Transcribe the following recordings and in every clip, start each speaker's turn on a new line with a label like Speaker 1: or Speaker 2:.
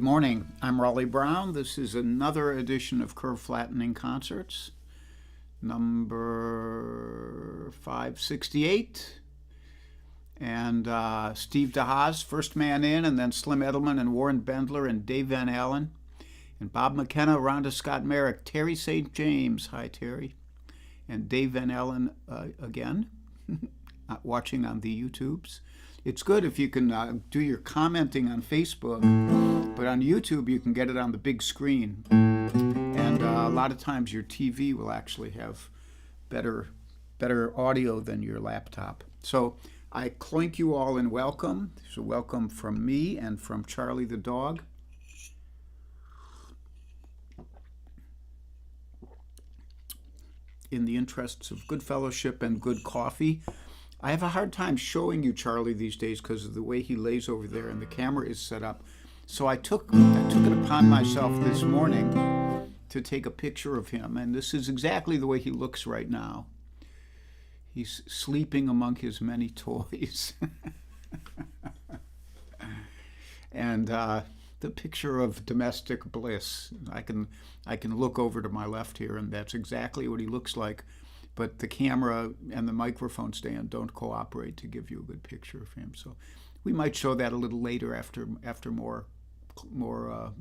Speaker 1: Good morning. I'm Raleigh Brown. This is another edition of Curve Flattening Concerts, number 568. And Steve DeHaas, first man in, and then Slim Edelman and Warren Bendler and Dave Van Allen. And Bob McKenna, Rhonda Scott Merrick, Terry St. James, hi Terry, and Dave Van Allen again, watching on the YouTubes. It's good if you can do your commenting on Facebook, but on YouTube you can get it on the big screen. And a lot of times your TV will actually have better audio than your laptop. So I clink you all in welcome. So welcome from me and from Charlie the dog. In the interests of good fellowship and good coffee. I have a hard time showing you Charlie these days because of the way he lays over there and the camera is set up. So I took it upon myself this morning to take a picture of him, and this is exactly the way he looks right now. He's sleeping among his many toys. And the picture of domestic bliss. I can look over to my left here, and that's exactly what he looks like. But the camera and the microphone stand don't cooperate to give you a good picture of him. So we might show that a little later after more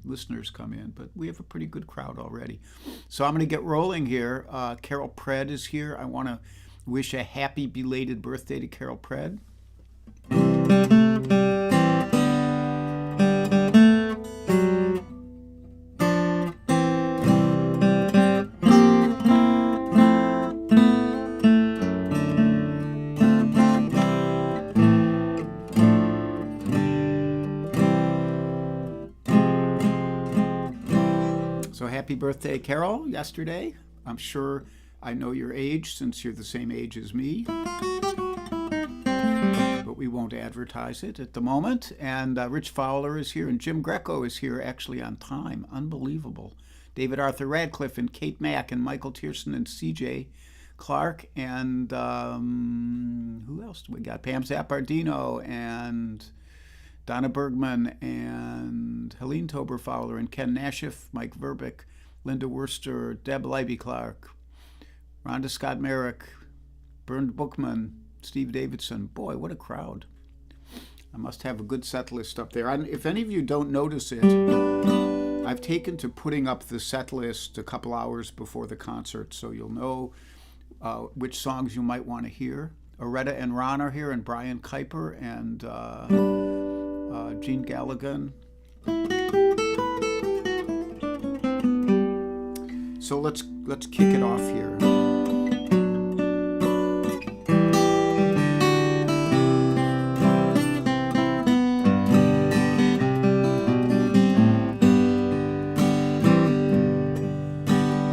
Speaker 1: listeners come in. But we have a pretty good crowd already. So I'm going to get rolling here. Carol Pred is here. I want to wish a happy belated birthday to Carol Pred. Happy birthday, Carol, yesterday. I'm sure I know your age since you're the same age as me. But we won't advertise it at the moment. And Rich Fowler is here, and Jim Greco is here actually on time. Unbelievable. David Arthur Radcliffe and Kate Mack and Michael Tierson and CJ Clark. And who else do we got? Pam Zappardino and Donna Bergman and Helene Tober Fowler and Ken Nashiff, Mike Verbeck, Linda Worster, Deb Leiby Clark, Rhonda Scott Merrick, Bernd Bookman, Steve Davidson. Boy, what a crowd. I must have a good set list up there. If any of you don't notice it, I've taken to putting up the set list a couple hours before the concert, so you'll know which songs you might want to hear. Aretta and Ron are here, and Brian Kuiper, and Gene Galligan. So let's kick it off here.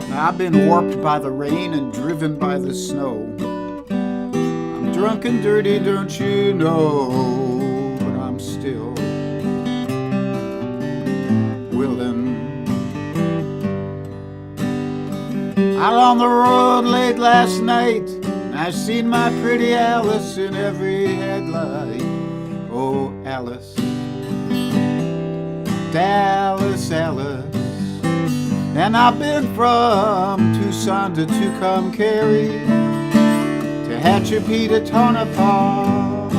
Speaker 1: Now, I've been warped by the rain and driven by the snow. I'm drunk and dirty, don't you know? But I'm still willing. Out on the road late last night, and I seen my pretty Alice in every headlight. Oh, Alice, Dallas, Alice. And I've been from Tucson to Tucumcari, to Hatshepsut to Tonopah,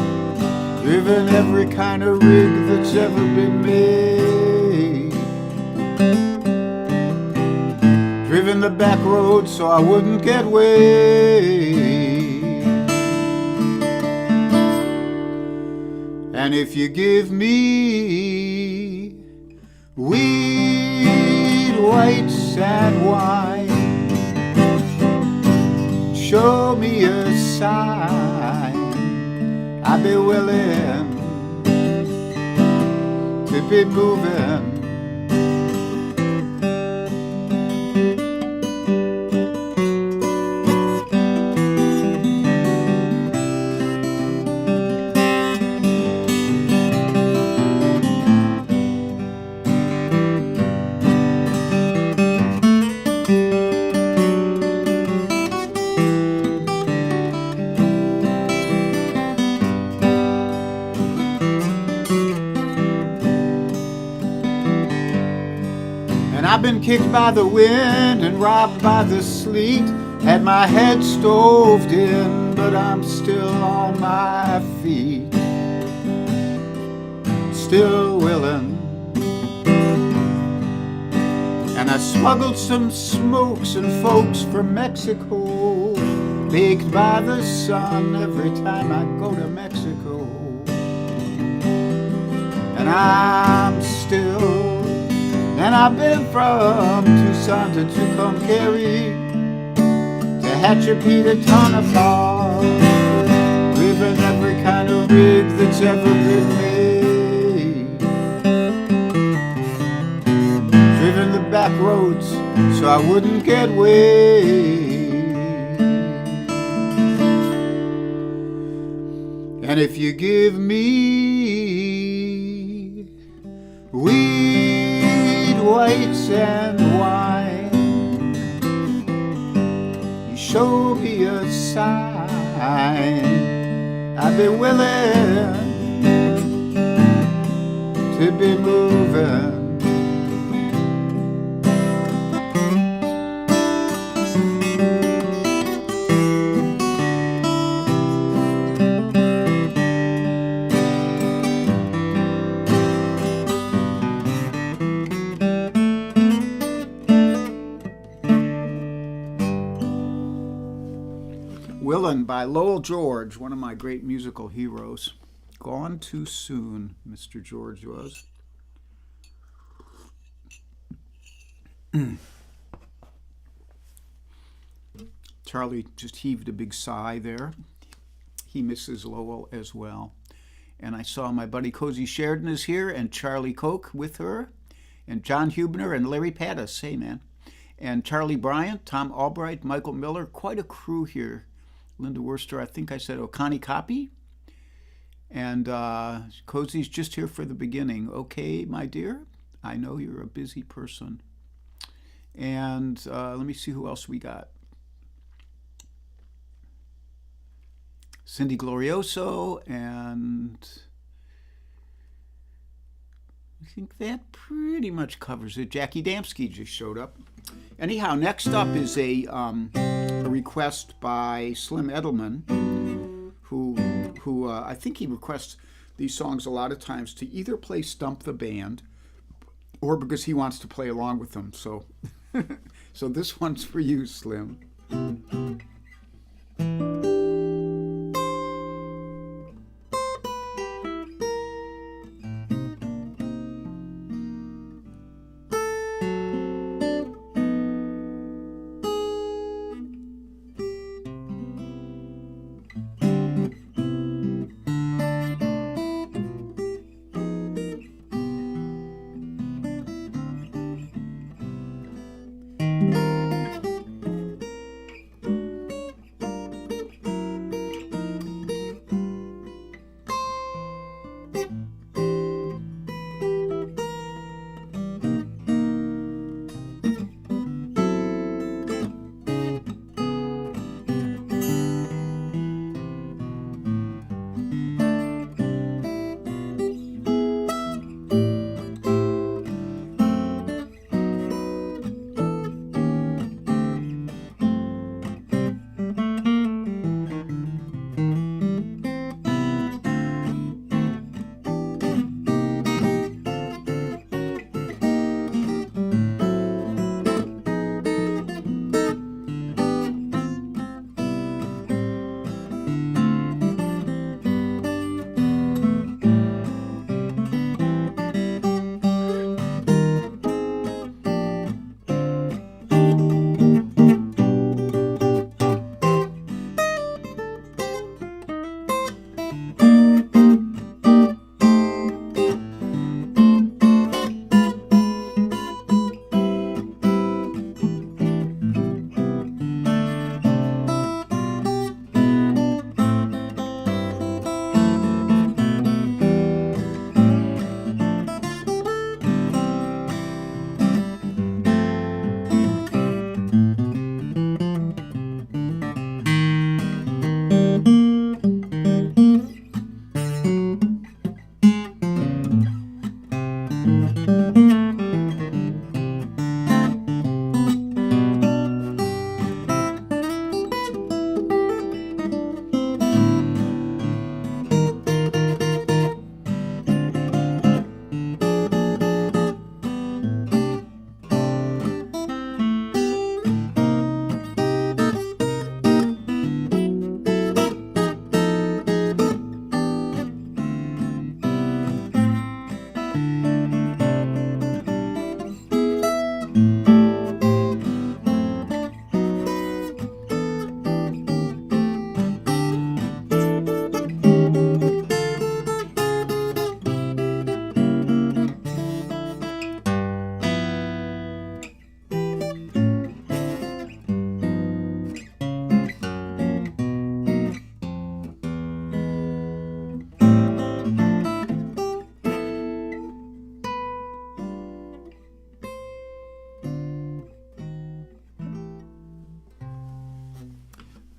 Speaker 1: driven every kind of rig that's ever been made. Driven the back road so I wouldn't get weighed. And if you give me wheat, white sand wine, show me a sign, I'd be willing to be moving. I've been kicked by the wind and robbed by the sleet. Had my head stoved in, but I'm still on my feet. Still willing. And I smuggled some smokes and folks from Mexico, baked by the sun every time I go to Mexico. And I'm still, and I've been from Tucson to Tucumcari, to Hatchapee to Tonopah, driven every kind of rig that's ever been made, driven the back roads so I wouldn't get weighed. And if you give me weed, whites, and wine, you show me a sign, I'd be willing to be moving. Willin' by Lowell George, one of my great musical heroes. Gone too soon, Mr. George was. Charlie just heaved a big sigh there. He misses Lowell as well. And I saw my buddy Cozy Sheridan is here, and Charlie Koch with her, and John Hubner and Larry Pattis. Hey, man. And Charlie Bryant, Tom Albright, Michael Miller, quite a crew here. Linda Worster, I think I said Connie Copy. And Cozy's just here for the beginning. Okay, my dear, I know you're a busy person. And let me see who else we got. Cindy Glorioso, and I think that pretty much covers it. Jackie Damsky just showed up. Anyhow, next up is a request by Slim Edelman, who I think he requests these songs a lot of times to either play Stump the Band or because he wants to play along with them. So, so this one's for you, Slim.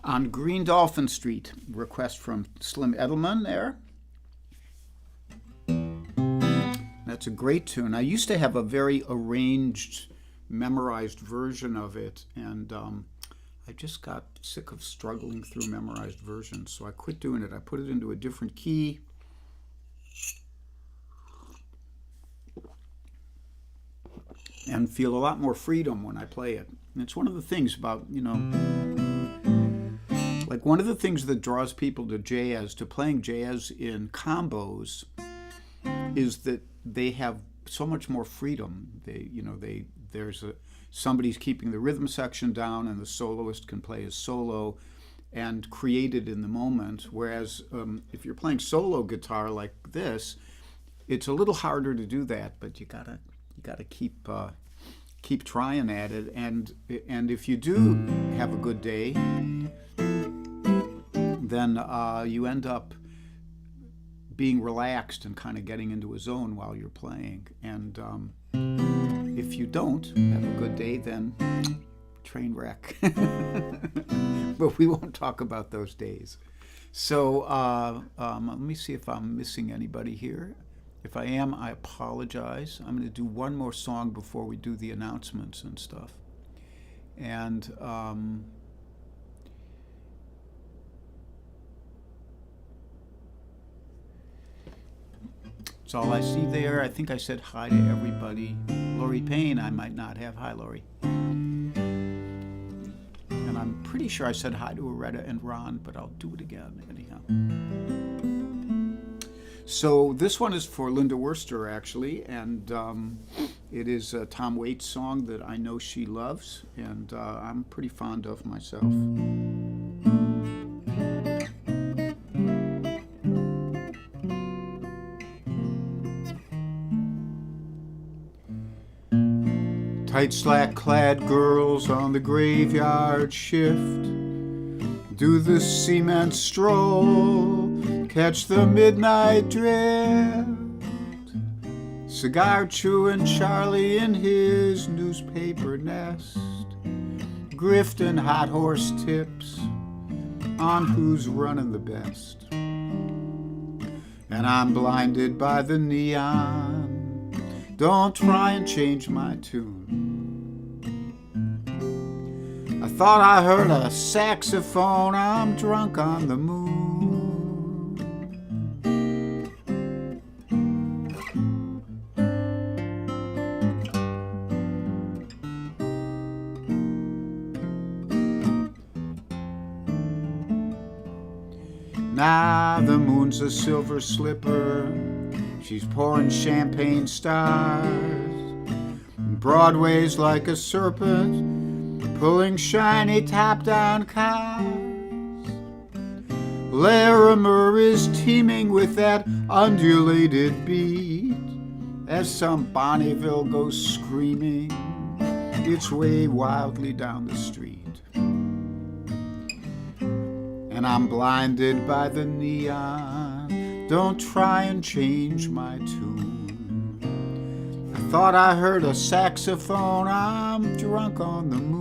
Speaker 1: On Green Dolphin Street, request from Slim Edelman there. That's a great tune. I used to have a very arranged, memorized version of it, and I just got sick of struggling through memorized versions, so I quit doing it. I put it into a different key. And feel a lot more freedom when I play it. And it's one of the things about, like one of the things that draws people to jazz, to playing jazz in combos, is that they have so much more freedom. Somebody's keeping the rhythm section down, and the soloist can play his solo and create it in the moment. Whereas if you're playing solo guitar like this, it's a little harder to do that, but you gotta keep trying at it, and if you do have a good day, then you end up being relaxed and kind of getting into a zone while you're playing. And if you don't have a good day, then train wreck. But we won't talk about those days. So let me see if I'm missing anybody here. If I am, I apologize. I'm going to do one more song before we do the announcements and stuff. And that's all I see there. I think I said hi to everybody. Lori Payne, I might not have. Hi, Lori. And I'm pretty sure I said hi to Aretta and Ron, but I'll do it again anyhow. So this one is for Linda Worster, actually, and it is a Tom Waits song that I know she loves, and I'm pretty fond of myself. Tight slack-clad girls on the graveyard shift do the cement stroll, catch the midnight drift, cigar chewing Charlie in his newspaper nest, grifting hot horse tips on who's running the best. And I'm blinded by the neon, don't try and change my tune. I thought I heard a saxophone, I'm drunk on the moon. Now the moon's a silver slipper, she's pouring champagne stars. Broadway's like a serpent, pulling shiny top-down cars. Larimer is teeming with that undulated beat as some Bonneville goes screaming its way wildly down the street. And I'm blinded by the neon, don't try and change my tune. I thought I heard a saxophone, I'm drunk on the moon.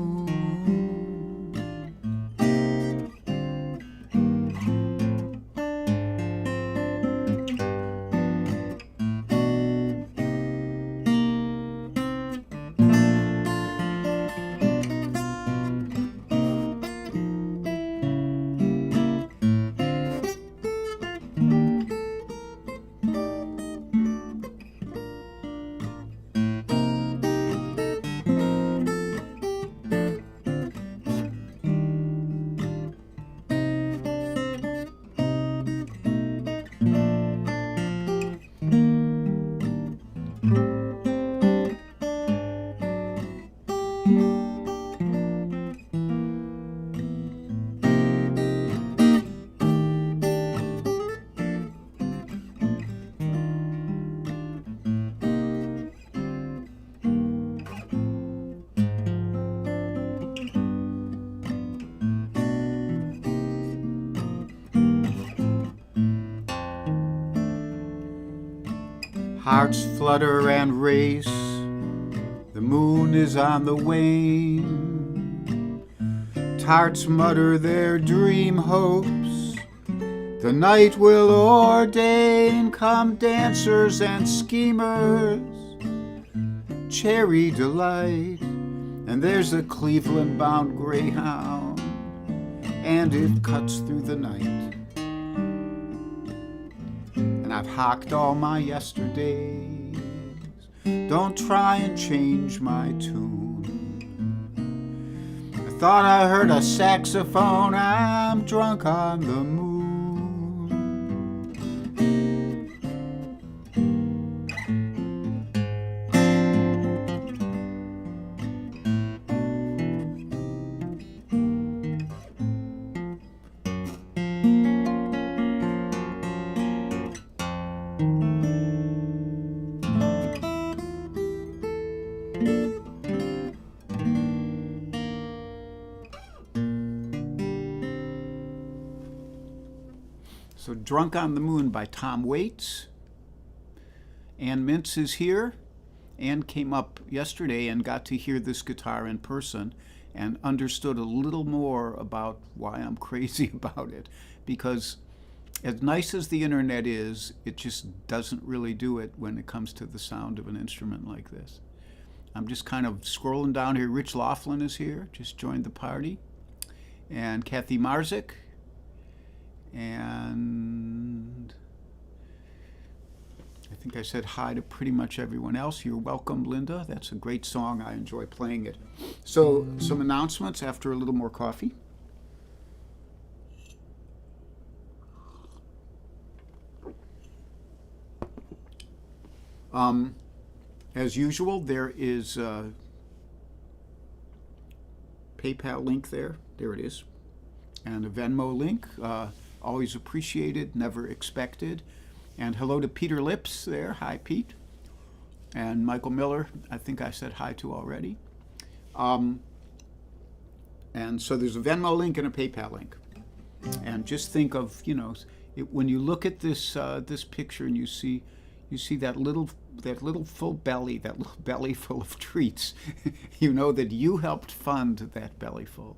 Speaker 1: Hearts flutter and race, the moon is on the wane. hearts mutter their dream hopes. The night will ordain come dancers and schemers, cherry delight, and there's a Cleveland-bound Greyhound, and it cuts through the night. And I've hocked all my yesterdays, don't try and change my tune. I thought I heard a saxophone, I'm drunk on the moon. So Drunk on the Moon by Tom Waits. Ann Mintz is here. Ann came up yesterday and got to hear this guitar in person and understood a little more about why I'm crazy about it. Because as nice as the internet is, it just doesn't really do it when it comes to the sound of an instrument like this. I'm just kind of scrolling down here. Rich Laughlin is here, just joined the party. And Kathy Marzik. And I think I said hi to pretty much everyone else. You're welcome, Linda. That's a great song. I enjoy playing it. So some announcements after a little more coffee. As usual, there is a PayPal link there. There it is. And a Venmo link. Always appreciated, never expected. And hello to Peter Lips there. Hi, Pete. And Michael Miller, I think I said hi to already. And so there's a Venmo link and a PayPal link. And just think of, when you look at this this picture and you see that little full belly, that little belly full of treats, you know that you helped fund that belly full.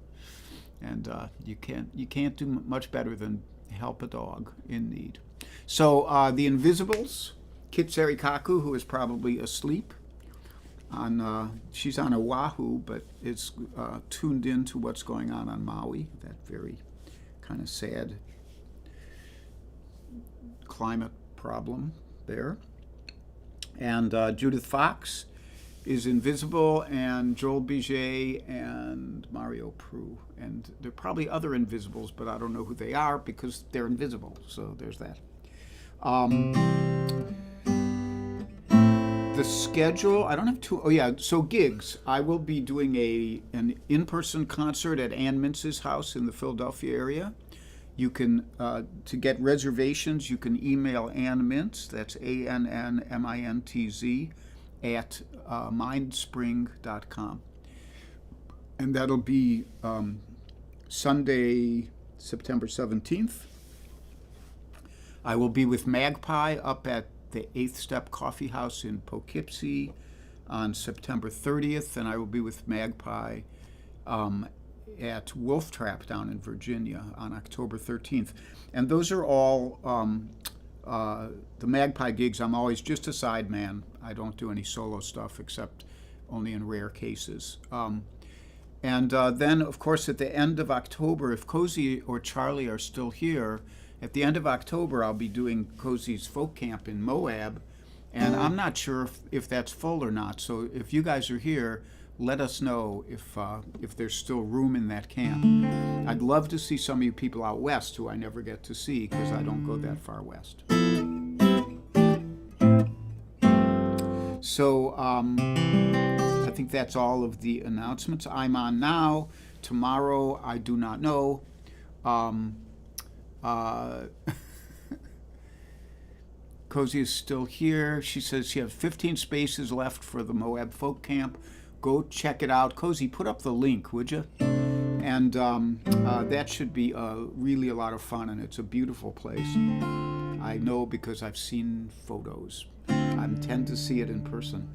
Speaker 1: And you can't do much better than help a dog in need. So the Invisibles, Kit Serikaku, who is probably asleep, she's on Oahu, but is tuned in to what's going on Maui, that very kind of sad climate problem there. And Judith Fox is invisible, and Joel Biget and Mario Prue. And there are probably other invisibles, but I don't know who they are because they're invisible. So there's that. The schedule, I don't have to, so gigs. I will be doing an in-person concert at Ann Mintz's house in the Philadelphia area. You can, to get reservations, you can email Ann Mintz, that's ANNMINTZ, at mindspring.com. And that'll be Sunday, September 17th. I will be with Magpie up at the 8th Step Coffee House in Poughkeepsie on September 30th, and I will be with Magpie at Wolf Trap down in Virginia on October 13th. And those are all the Magpie gigs. I'm always just a sideman. I don't do any solo stuff except only in rare cases. And then, of course, at the end of October, if Cozy or Charlie are still here, at the end of October, I'll be doing Cozy's folk camp in Moab, and I'm not sure if that's full or not. So if you guys are here, let us know if there's still room in that camp. I'd love to see some of you people out west who I never get to see because I don't go that far west. So I think that's all of the announcements. I'm on now. Tomorrow, I do not know. Cozy is still here. She says she has 15 spaces left for the Moab Folk Camp. Go check it out. Cozy, put up the link, would you? And that should be really a lot of fun, and it's a beautiful place. I know because I've seen photos. I tend to see it in person.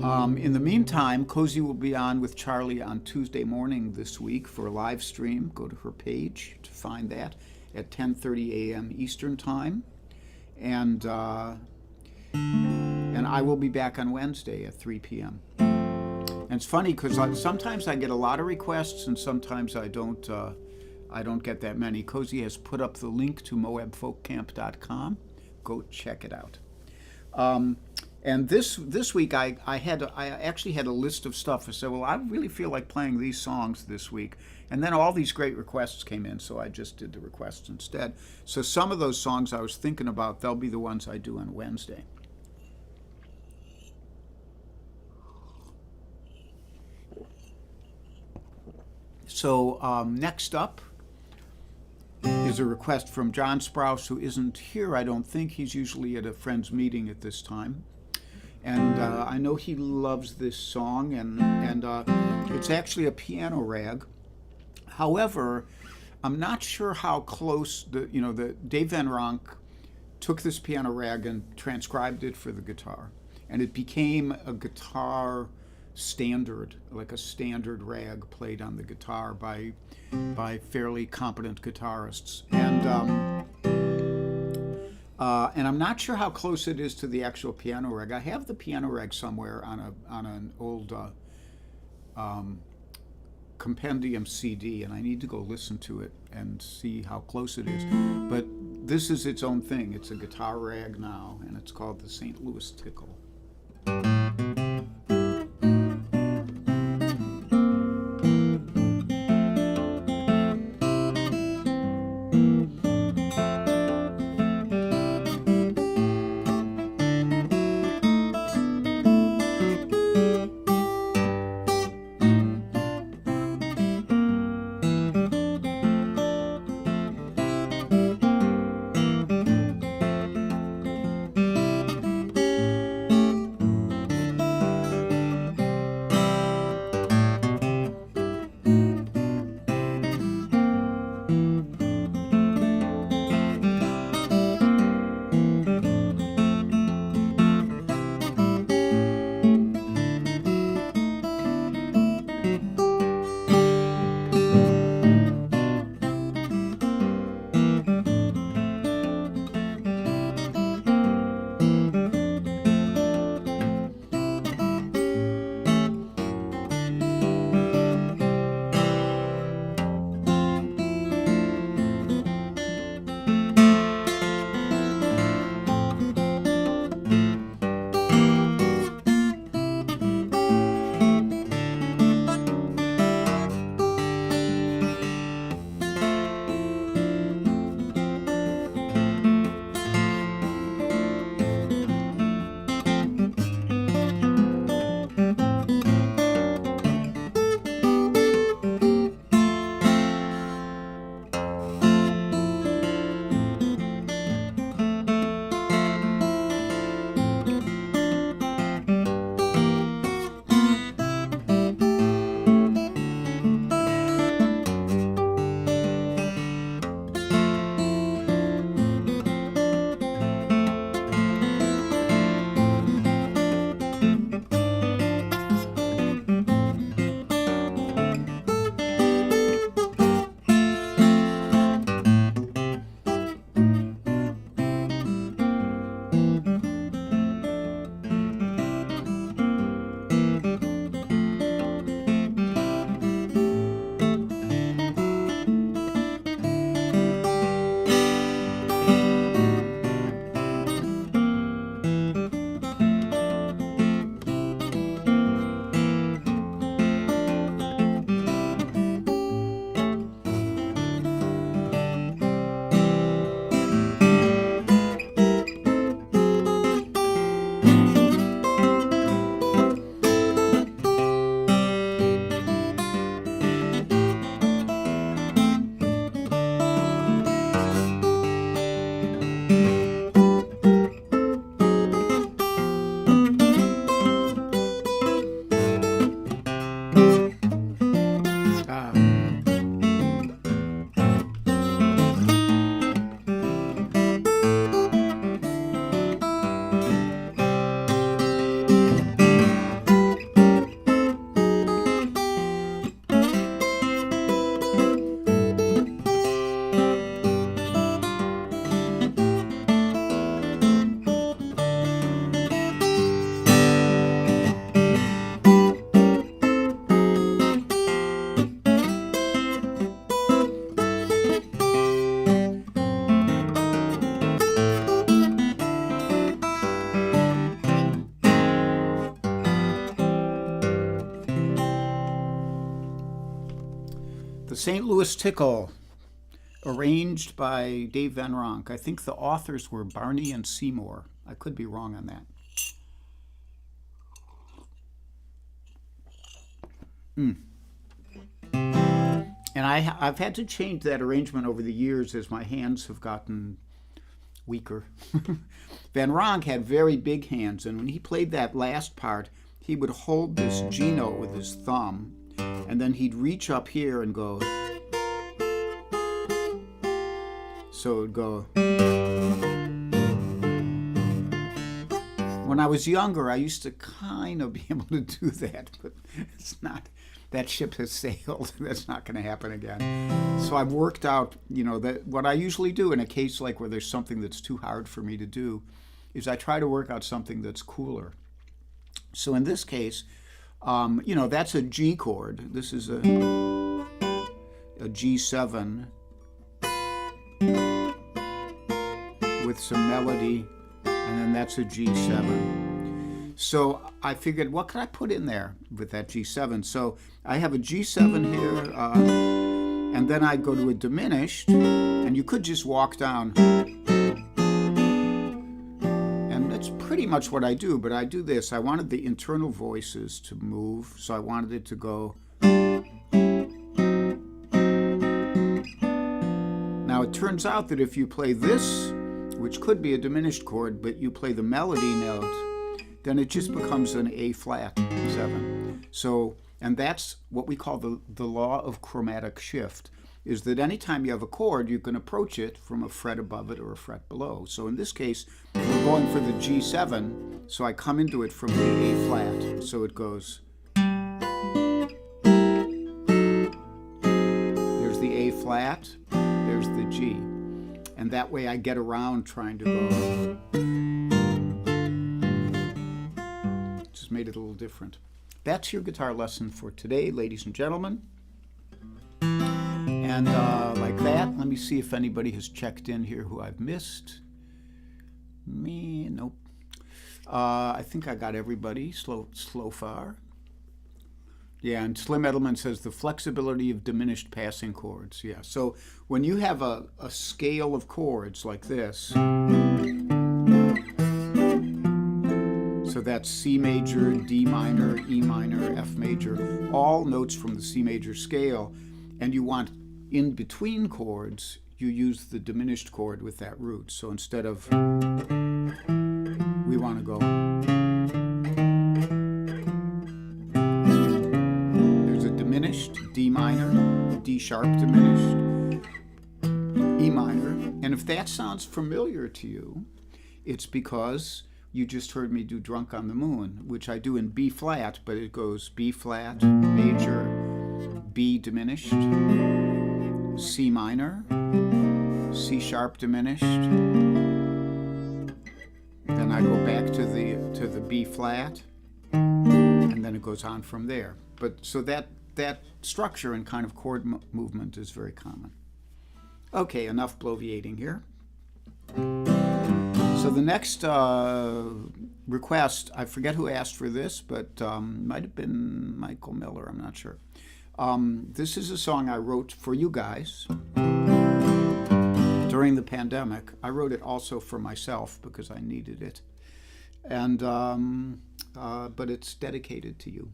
Speaker 1: In the meantime, Cozy will be on with Charlie on Tuesday morning this week for a live stream. Go to her page to find that at 10:30 a.m. Eastern Time. And I will be back on Wednesday at 3 p.m. And it's funny because sometimes I get a lot of requests and sometimes I don't. I don't get that many. Cozy has put up the link to moabfolkcamp.com. Go check it out. And this week I actually had a list of stuff. I said, well, I really feel like playing these songs this week. And then all these great requests came in, so I just did the requests instead. So some of those songs I was thinking about, they'll be the ones I do on Wednesday. So next up is a request from John Sprouse, who isn't here, I don't think. He's usually at a friend's meeting at this time. And I know he loves this song, and it's actually a piano rag. However, I'm not sure how close the Dave Van Ronk took this piano rag and transcribed it for the guitar, and it became a guitar standard, like a standard rag played on the guitar by fairly competent guitarists. And I'm not sure how close it is to the actual piano rag. I have the piano rag somewhere on an old compendium CD, and I need to go listen to it and see how close it is. But this is its own thing. It's a guitar rag now, and it's called the St. Louis Tickle. St. Louis Tickle, arranged by Dave Van Ronk. I think the authors were Barney and Seymour. I could be wrong on that. And I've had to change that arrangement over the years as my hands have gotten weaker. Van Ronk had very big hands, and when he played that last part, he would hold this G note with his thumb, and then he'd reach up here and go. So it would go. When I was younger, I used to kind of be able to do that, but it's not. That ship has sailed. That's not going to happen again. So I've worked out, that what I usually do in a case like where there's something that's too hard for me to do is I try to work out something that's cooler. So in this case, that's a G chord. This is a G7 with some melody, and then that's a G7. So I figured, what could I put in there with that G7? So I have a G7 here, and then I go to a diminished, and you could just walk down. And that's pretty much what I do, but I do this. I wanted the internal voices to move, so I wanted it to go. Now it turns out that if you play this, which could be a diminished chord, but you play the melody note, then it just becomes an A flat 7. So, and that's what we call the law of chromatic shift, is that anytime you have a chord, you can approach it from a fret above it or a fret below. So in this case, we're going for the G7, so I come into it from the A flat. So it goes. There's the A flat, there's the G. And that way I get around trying to go. Just made it a little different. That's your guitar lesson for today, ladies and gentlemen. And like that, let me see if anybody has checked in here who I've missed. Me, nope. I think I got everybody slow far. Yeah, and Slim Edelman says the flexibility of diminished passing chords. Yeah, so when you have a scale of chords like this, so that's C major, D minor, E minor, F major, all notes from the C major scale, and you want in between chords, you use the diminished chord with that root. So instead of, we want to go. Diminished, D minor, D sharp diminished, E minor. And if that sounds familiar to you, it's because you just heard me do Drunk on the Moon, which I do in B flat, but it goes B flat, major, B diminished, C minor, C sharp diminished. Then I go back to the B flat, and then it goes on from there. But so that structure and kind of chord movement is very common. Okay, enough bloviating here. So the next request, I forget who asked for this, but might have been Michael Miller, I'm not sure. This is a song I wrote for you guys during the pandemic. I wrote it also for myself because I needed it. And but it's dedicated to you.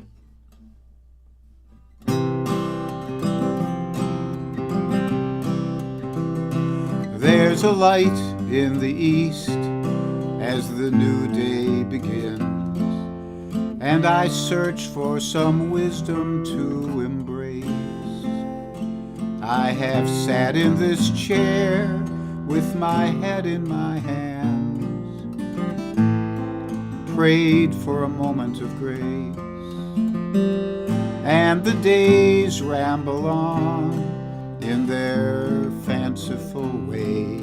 Speaker 1: There's a light in the east as the new day begins, and I search for some wisdom to embrace. I have sat in this chair with my head in my hands, prayed for a moment of grace, and the days ramble on in their fanciful way,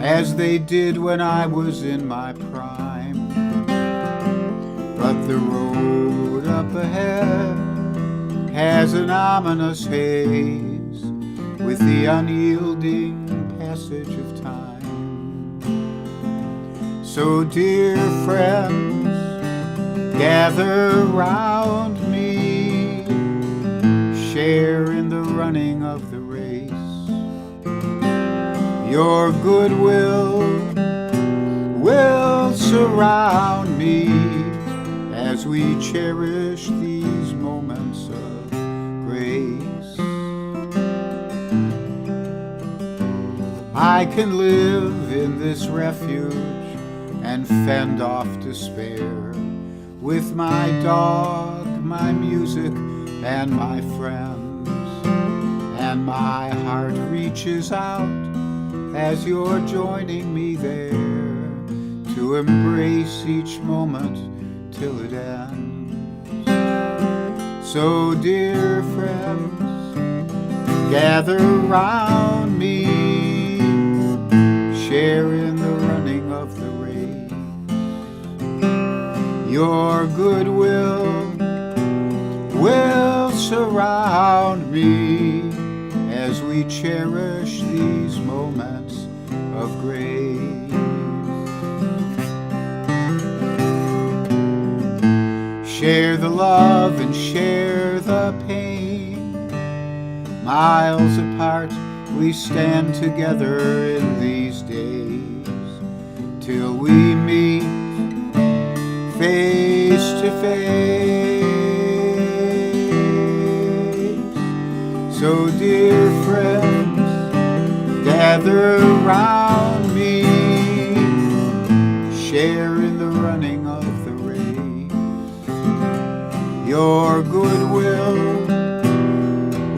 Speaker 1: as they did when I was in my prime. But the road up ahead has an ominous haze with the unyielding passage of time. So dear friends, gather round me, share in the running of the race. Your goodwill will surround me as we cherish these moments of grace. I can live in this refuge and fend off despair with my dog, my music, and my friends. And my heart reaches out as you're joining me there to embrace each moment till it ends. So dear friends, gather round me, share in the running of the race. Your goodwill will surround me as we cherish these moments of grace. Share the love and share the pain. Miles apart we stand together in these days till we meet face to face. So dear friends, gather round me, share in the running of the race. Your goodwill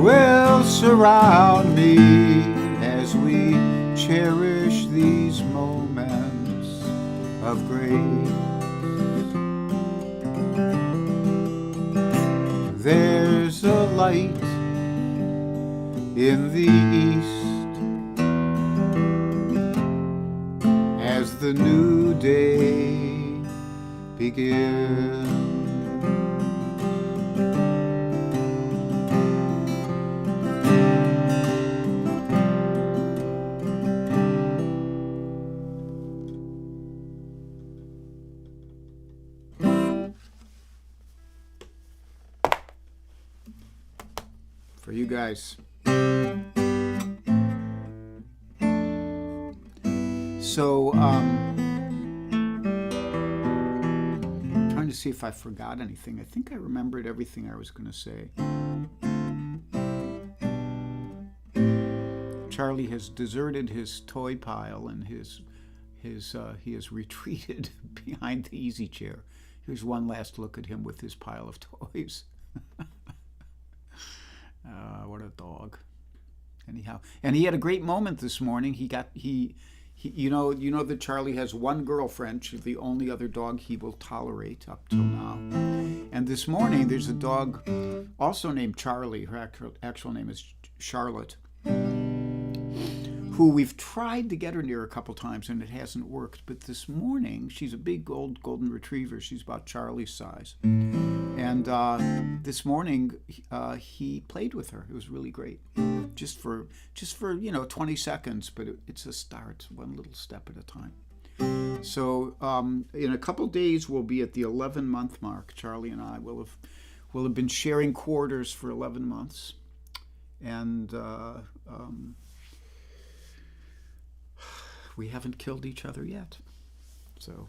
Speaker 1: will surround me as we cherish these moments of grace. There's a light in the east as the new day begins. For you guys. So, trying to see if I forgot anything. I think I remembered everything I was going to say. Charlie has deserted his toy pile and he has retreated behind the easy chair. Here's one last look at him with his pile of toys. What a dog. Anyhow, and he had a great moment this morning. He you know that Charlie has one girlfriend. She's the only other dog he will tolerate up till now. And this morning there's a dog also named Charlie. Her actual name is Charlotte, who we've tried to get her near a couple times and it hasn't worked. But this morning, she's a big old golden retriever. She's about Charlie's size. And this morning, he played with her. It was really great. Just for 20 seconds, but it's a start, one little step at a time. So in a couple days, we'll be at the 11-month mark. Charlie and I will have been sharing quarters for 11 months. And we haven't killed each other yet. So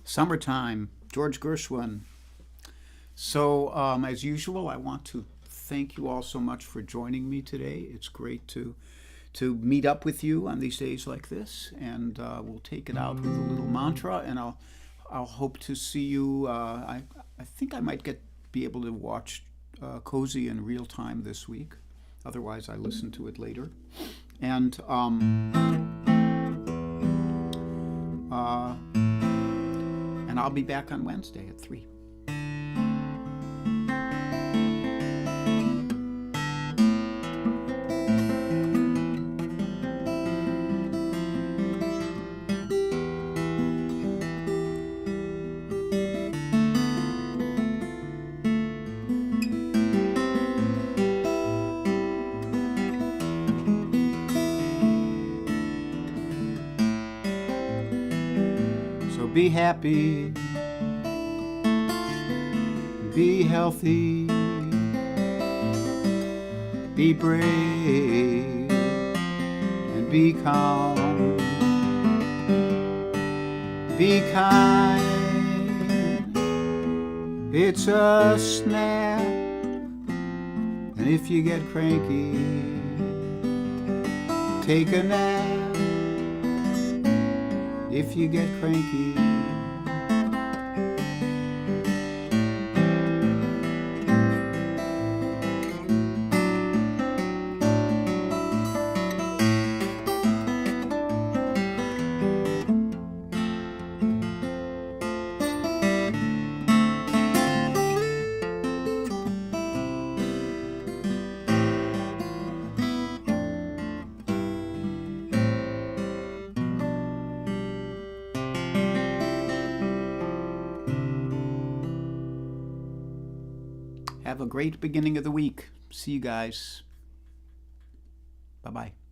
Speaker 1: Summertime, George Gershwin. So, as usual, I want to thank you all so much for joining me today. It's great to meet up with you on these days like this, and we'll take it out with a little mantra, and I'll hope to see you. I think I might be able to watch Cozy in real time this week. Otherwise, I listen to it later, and I'll be back on Wednesday at 3. So be happy, be healthy, be brave, and be calm. Be kind, it's a snap, and if you get cranky, take a nap. If you get cranky, have a great beginning of the week. See you guys. Bye-bye.